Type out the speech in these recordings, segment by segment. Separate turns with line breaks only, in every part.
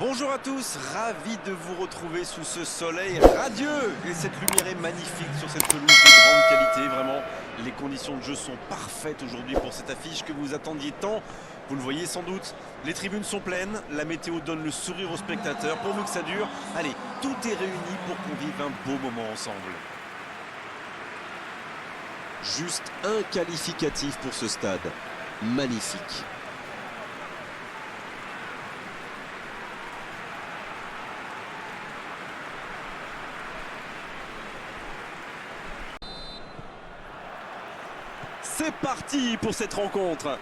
Bonjour à tous, ravi de vous retrouver sous ce soleil radieux. Et cette lumière est magnifique sur cette pelouse de grande qualité. Vraiment, les conditions de jeu sont parfaites aujourd'hui pour cette affiche que vous attendiez tant. Vous le voyez sans doute, les tribunes sont pleines, la météo donne le sourire aux spectateurs. Pourvu que ça dure, allez, tout est réuni pour qu'on vive un beau moment ensemble.
Juste un qualificatif pour ce stade. Magnifique.
C'est parti pour cette rencontre.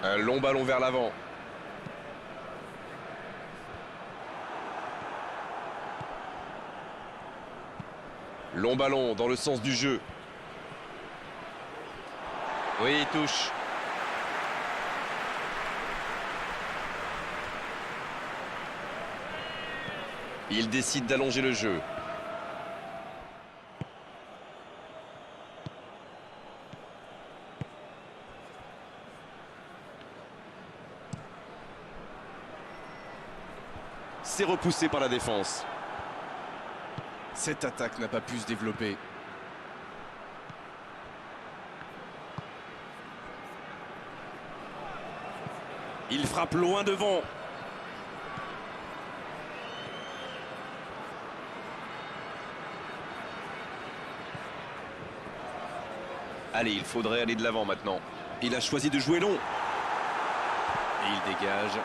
Un long ballon vers l'avant. Long ballon dans le sens du jeu. Oui, il touche. Il décide d'allonger le jeu. C'est repoussé par la défense. Cette attaque n'a pas pu se développer. Il frappe loin devant. Allez, il faudrait aller de l'avant maintenant. Il a choisi de jouer long. Et il dégage.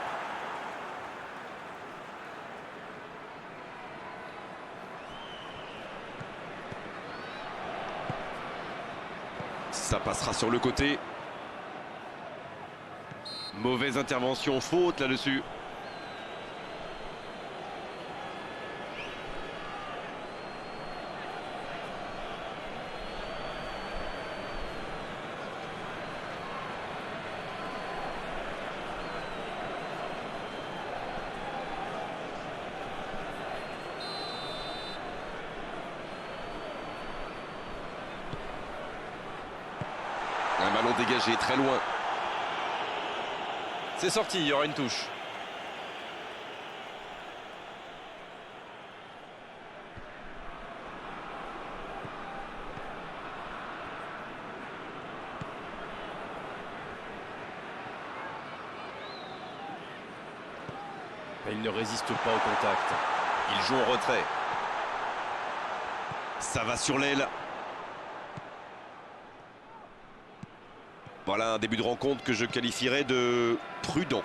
Ça passera sur le côté. Mauvaise intervention, faute là-dessus. Un ballon dégagé très loin. C'est sorti, il y aura une touche. Et il ne résiste pas au contact. Il joue en retrait. Ça va sur l'aile. Voilà un début de rencontre que je qualifierais de prudent.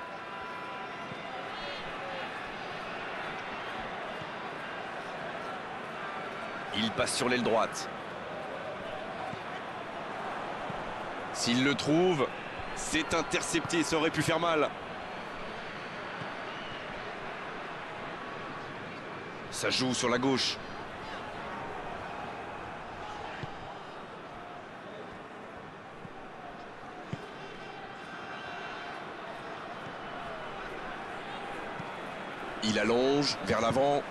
Il passe sur l'aile droite. S'il le trouve, c'est intercepté, ça aurait pu faire mal. Ça joue sur la gauche. Il allonge vers l'avant.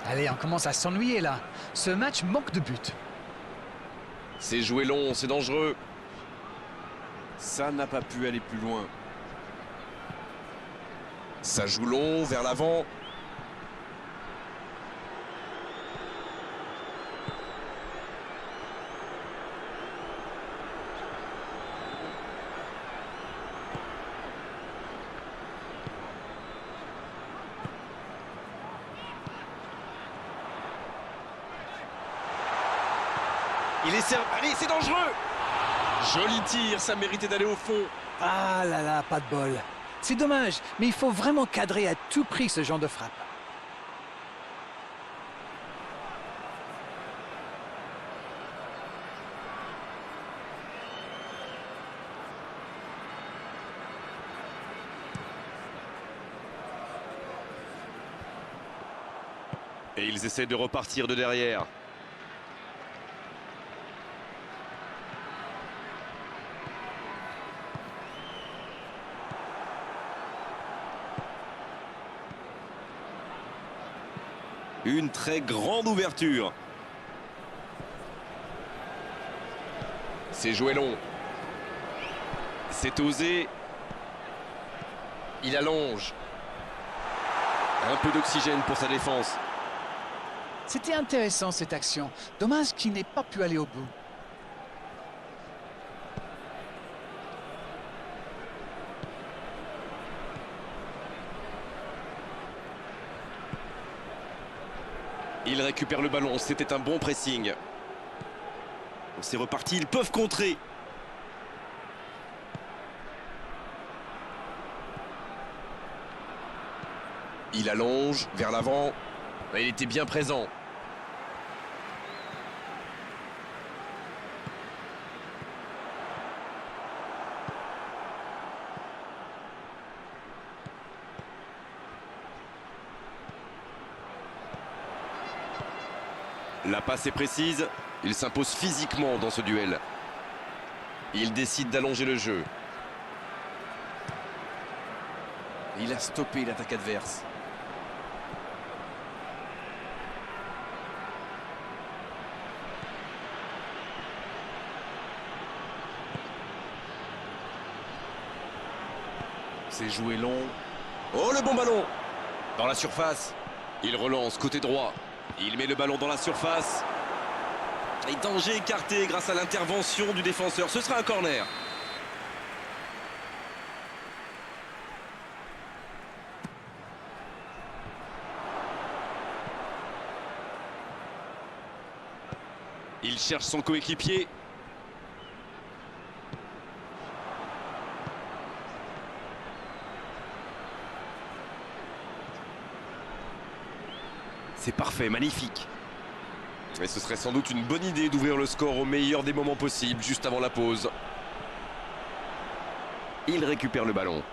Allez, on commence à s'ennuyer là. Ce match manque de but.
C'est joué long, c'est dangereux.
Ça n'a pas pu aller plus loin.
Ça joue long vers l'avant. Il est servi. Allez, c'est dangereux. Joli tir, ça méritait d'aller au fond.
Ah là là, pas de bol. C'est dommage, mais il faut vraiment cadrer à tout prix ce genre de frappe.
Et ils essaient de repartir de derrière. Une très grande ouverture. C'est joué long. C'est osé. Il allonge. Un peu d'oxygène pour sa défense.
C'était intéressant cette action. Dommage qu'il n'ait pas pu aller au bout.
Il récupère le ballon, c'était un bon pressing. C'est reparti, ils peuvent contrer. Il allonge vers l'avant. Il était bien présent. La passe est précise. Il s'impose physiquement dans ce duel. Il décide d'allonger le jeu. Il a stoppé l'attaque adverse. C'est joué long. Oh, le bon ballon! Dans la surface. Il relance côté droit. Il met le ballon dans la surface. Et danger écarté grâce à l'intervention du défenseur. Ce sera un corner. Il cherche son coéquipier. C'est parfait, magnifique. Et ce serait sans doute une bonne idée d'ouvrir le score au meilleur des moments possibles, juste avant la pause. Il récupère le ballon.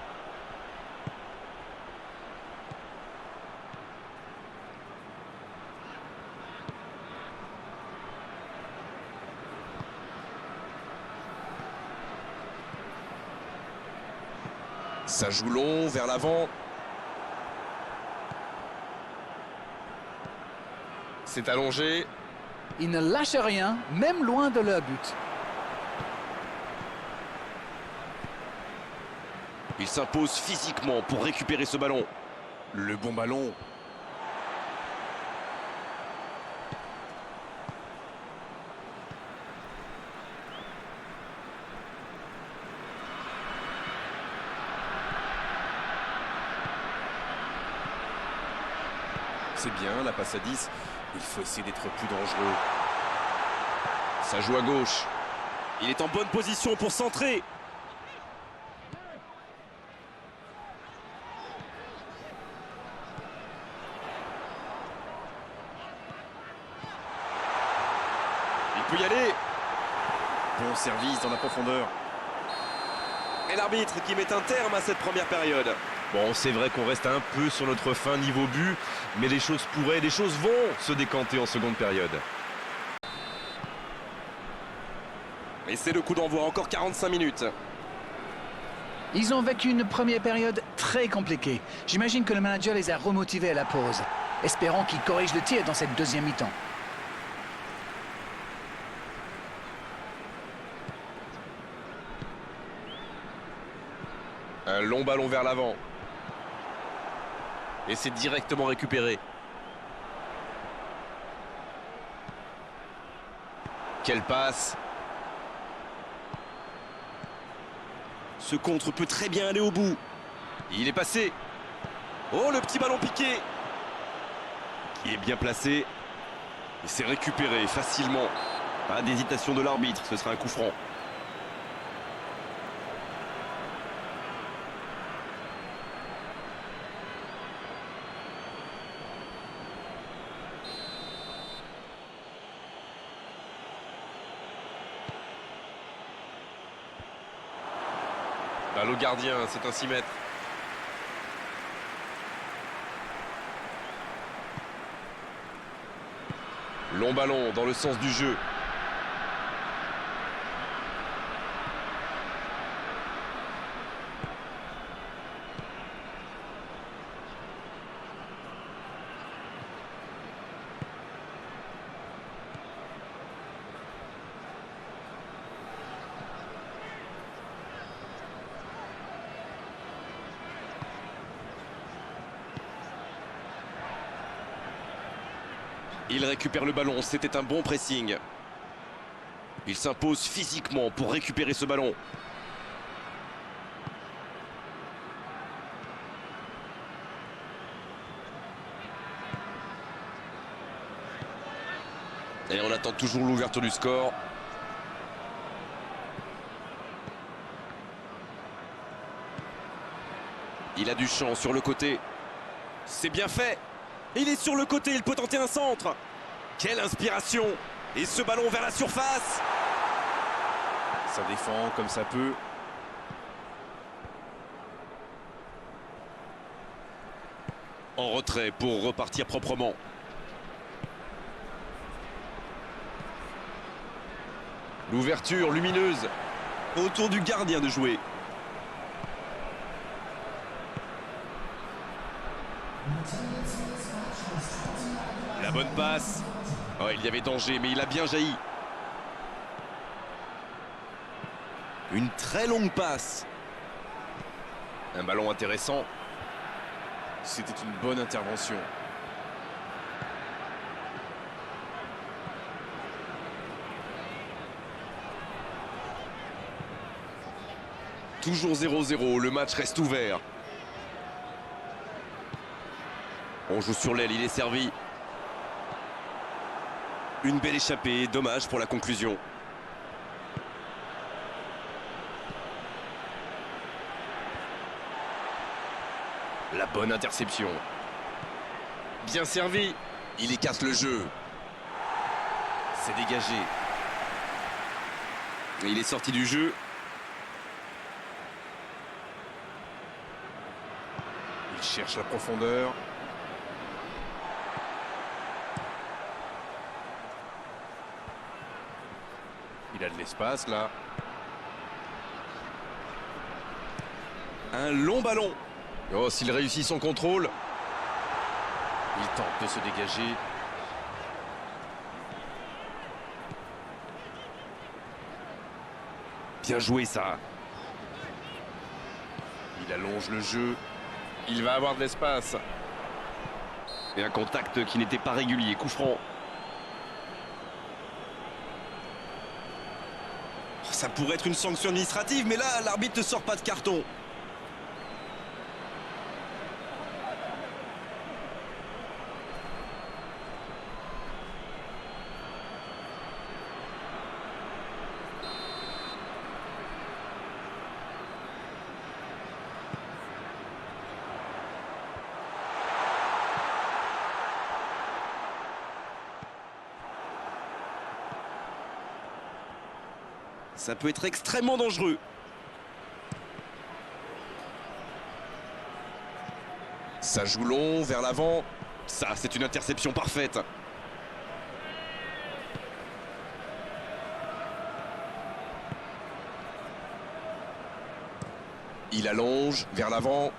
Ça joue long, vers l'avant. C'est allongé.
Ils ne lâchent rien, même loin de leur but.
Il s'impose physiquement pour récupérer ce ballon. Le bon ballon. C'est bien, la passe à 10. Il faut essayer d'être plus dangereux. Ça joue à gauche. Il est en bonne position pour centrer. Il peut y aller. Bon service dans la profondeur. Et l'arbitre qui met un terme à cette première période. Bon, c'est vrai qu'on reste un peu sur notre fin niveau but, mais les choses vont se décanter en seconde période. Et c'est le coup d'envoi, encore 45 minutes.
Ils ont vécu une première période très compliquée. J'imagine que le manager les a remotivés à la pause. Espérons qu'ils corrigent le tir dans cette deuxième mi-temps.
Un long ballon vers l'avant. Et c'est directement récupéré. Quelle passe! Ce contre peut très bien aller au bout. Il est passé. Oh, le petit ballon piqué. Qui est bien placé. Et c'est récupéré facilement. Pas d'hésitation de l'arbitre, ce sera un coup franc. Balle au gardien, c'est un 6 mètres. Long ballon dans le sens du jeu. Il récupère le ballon, c'était un bon pressing. Il s'impose physiquement pour récupérer ce ballon. Et on attend toujours l'ouverture du score. Il a du champ sur le côté. C'est bien fait. Il est sur le côté, il peut tenter un centre. Quelle inspiration! Et ce ballon vers la surface. Ça défend comme ça peut. En retrait pour repartir proprement. L'ouverture lumineuse. Autour du gardien de jouer. La bonne passe. Oh, il y avait danger, mais il a bien jailli. Une très longue passe. Un ballon intéressant. C'était une bonne intervention. Toujours 0-0, le match reste ouvert. On joue sur l'aile, il est servi. Une belle échappée, dommage pour la conclusion. La bonne interception. Bien servi. Il écarte le jeu. C'est dégagé. Et il est sorti du jeu. Il cherche la profondeur. Il a de l'espace là. Un long ballon. Oh, s'il réussit son contrôle. Il tente de se dégager. Bien joué ça. Il allonge le jeu. Il va avoir de l'espace. Et un contact qui n'était pas régulier. Coup franc. Ça pourrait être une sanction administrative, mais là, l'arbitre ne sort pas de carton. Ça peut être extrêmement dangereux. Ça joue long, vers l'avant. Ça, c'est une interception parfaite. Il allonge, vers l'avant.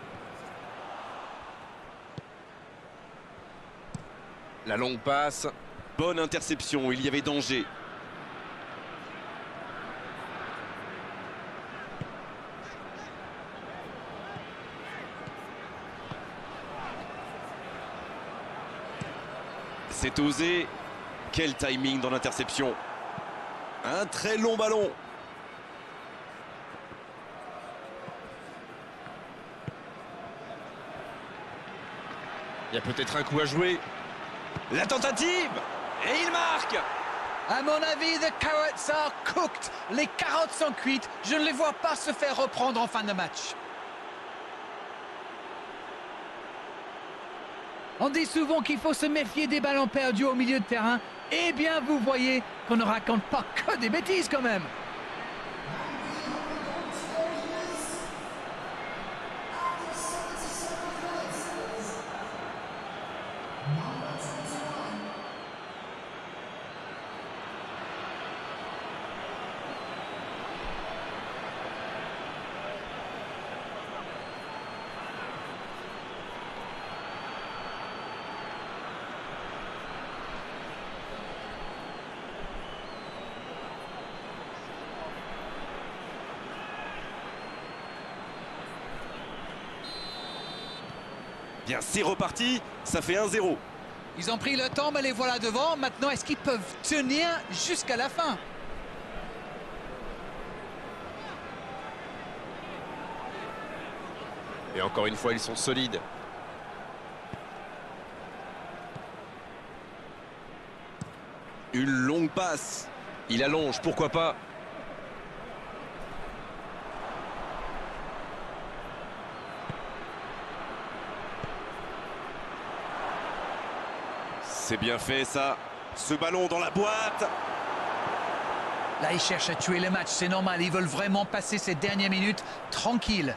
La longue passe. Bonne interception, il y avait danger. C'est osé. Quel timing dans l'interception. Un très long ballon. Il y a peut-être un coup à jouer. La tentative. Et il marque.
À mon avis, the Carrots are cooked. Les carottes sont cuites. Je ne les vois pas se faire reprendre en fin de match. On dit souvent qu'il faut se méfier des ballons perdus au milieu de terrain. Eh bien, vous voyez qu'on ne raconte pas que des bêtises quand même.
Bien, c'est reparti, ça fait 1-0.
Ils ont pris le temps, mais les voilà devant. Maintenant, est-ce qu'ils peuvent tenir jusqu'à la fin?
Et encore une fois, ils sont solides.
Une longue passe.
Il allonge, pourquoi pas.
C'est bien fait ça. Ce ballon dans la boîte.
Là, ils cherchent à tuer le match, c'est normal. Ils veulent vraiment passer ces dernières minutes tranquilles.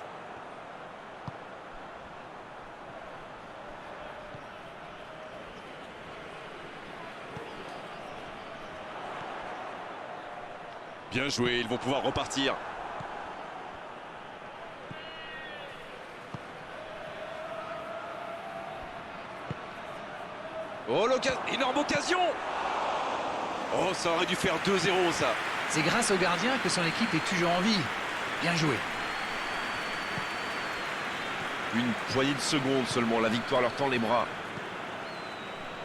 Bien joué, ils vont pouvoir repartir.
Oh, énorme occasion.
Oh, ça aurait dû faire 2-0 ça.
C'est grâce au gardien que son équipe est toujours en vie. Bien joué.
Une poignée de secondes seulement, la victoire leur tend les bras.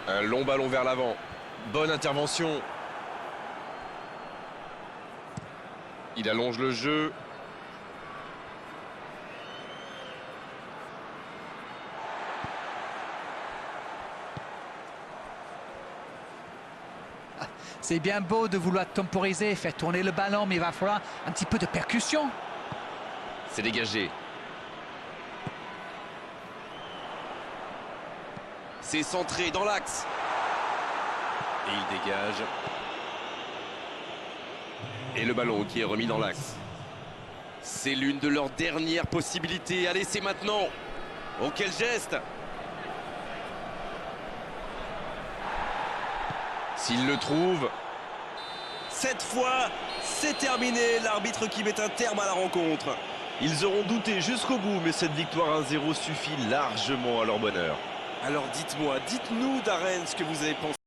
Un long ballon vers l'avant. Bonne intervention. Il allonge le jeu.
C'est bien beau de vouloir temporiser, faire tourner le ballon, mais il va falloir un petit peu de percussion.
C'est dégagé.
C'est centré dans l'axe. Et il dégage. Et le ballon qui est remis dans l'axe. C'est l'une de leurs dernières possibilités. Allez, c'est maintenant. Oh, quel geste!
S'il le trouve.
Cette fois, c'est terminé. L'arbitre qui met un terme à la rencontre.
Ils auront douté jusqu'au bout, mais cette victoire 1-0 suffit largement à leur bonheur.
Alors dites-moi, dites-nous Darren ce que vous avez pensé.